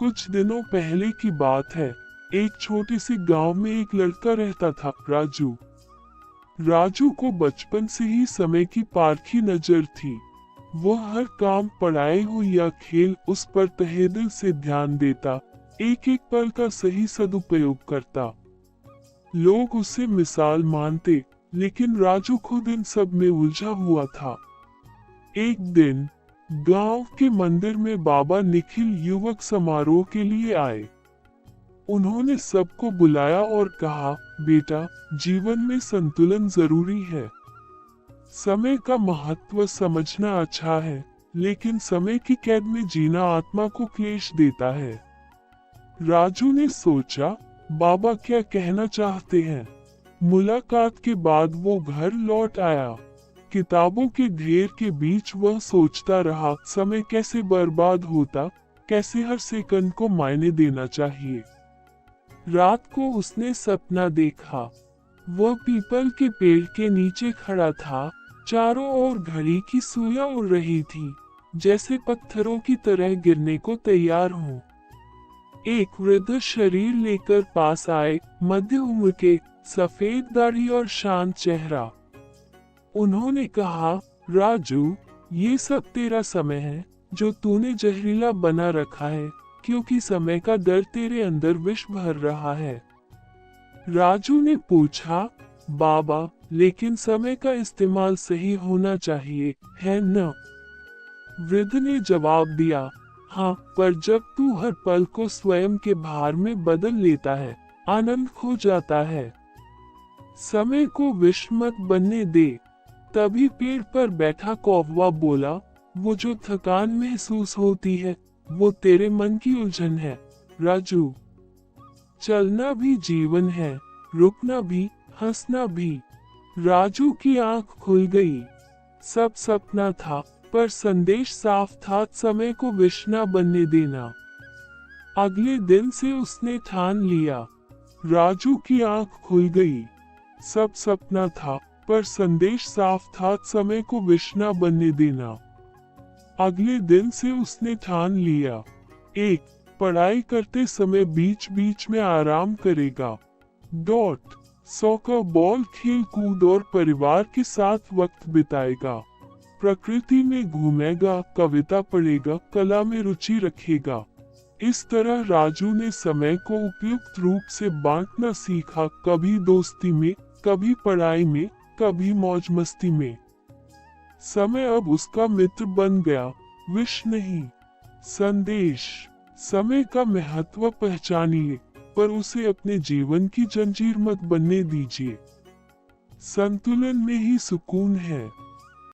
कुछ दिनों पहले की बात है। एक छोटे से गांव में एक लड़का रहता था, राजू। राजू को बचपन से ही समय की पारखी नजर थी। वह हर काम, पढ़ाई हो या खेल, उस पर तहे दिल से ध्यान देता, एक एक पल का सही सदुपयोग करता। लोग उसे मिसाल मानते, लेकिन राजू खुद इन सब में उलझा हुआ था। एक दिन गांव के मंदिर में बाबा निखिल युवक समारोह के लिए आए। उन्होंने सबको बुलाया और कहा, बेटा, जीवन में संतुलन जरूरी है। समय का महत्व समझना अच्छा है, लेकिन समय की कैद में जीना आत्मा को क्लेश देता है। राजू ने सोचा, बाबा क्या कहना चाहते हैं। मुलाकात के बाद वो घर लौट आया। किताबों के ढेर के बीच वह सोचता रहा, समय कैसे बर्बाद होता, कैसे हर सेकंड को मायने देना चाहिए। रात को उसने सपना देखा। वह पीपल के पेड़ के नीचे खड़ा था। चारों ओर घड़ी की सुइयां उड़ रही थी, जैसे पत्थरों की तरह गिरने को तैयार हों। एक वृद्ध शरीर लेकर पास आए, मध्य उम्र के, सफेद दाढ़ी और शांत चेहरा। उन्होंने कहा, राजू, ये सब तेरा समय है, जो तूने जहरीला बना रखा है, क्योंकि समय का डर तेरे अंदर विष भर रहा है। राजू ने पूछा, बाबा, लेकिन समय का इस्तेमाल सही होना चाहिए, है न? वृद्ध ने जवाब दिया, हाँ, पर जब तू हर पल को स्वयं के भार में बदल लेता है, आनंद खो जाता है। समय को विष मत बनने दे। तभी पेड़ पर बैठा कौवा बोला, वो जो थकान महसूस होती है, वो तेरे मन की उलझन है, राजू। चलना भी जीवन है, रुकना भी, हंसना भी। राजू की आंख खुल गई। सब सपना था, पर संदेश साफ था, समय को विष न बनने देना। अगले दिन से उसने ठान लिया। राजू की आंख खुल गई। सब सपना था, पर संदेश साफ था, समय को विष न बनने देना। अगले दिन से उसने ठान लिया, 1. पढ़ाई करते समय बीच बीच में आराम करेगा। 100 बॉल खेल कूद और परिवार के साथ वक्त बिताएगा। प्रकृति में घूमेगा, कविता पढ़ेगा, कला में रुचि रखेगा। इस तरह राजू ने समय को उपयुक्त रूप से बांटना सीखा, कभी दोस्ती में, कभी पढ़ाई में, कभी मौज मस्ती में। समय अब उसका मित्र बन गया, विष नहीं। संदेश, समय का महत्व पहचानिए, पर उसे अपने जीवन की जंजीर मत बनने दीजिए। संतुलन में ही सुकून है।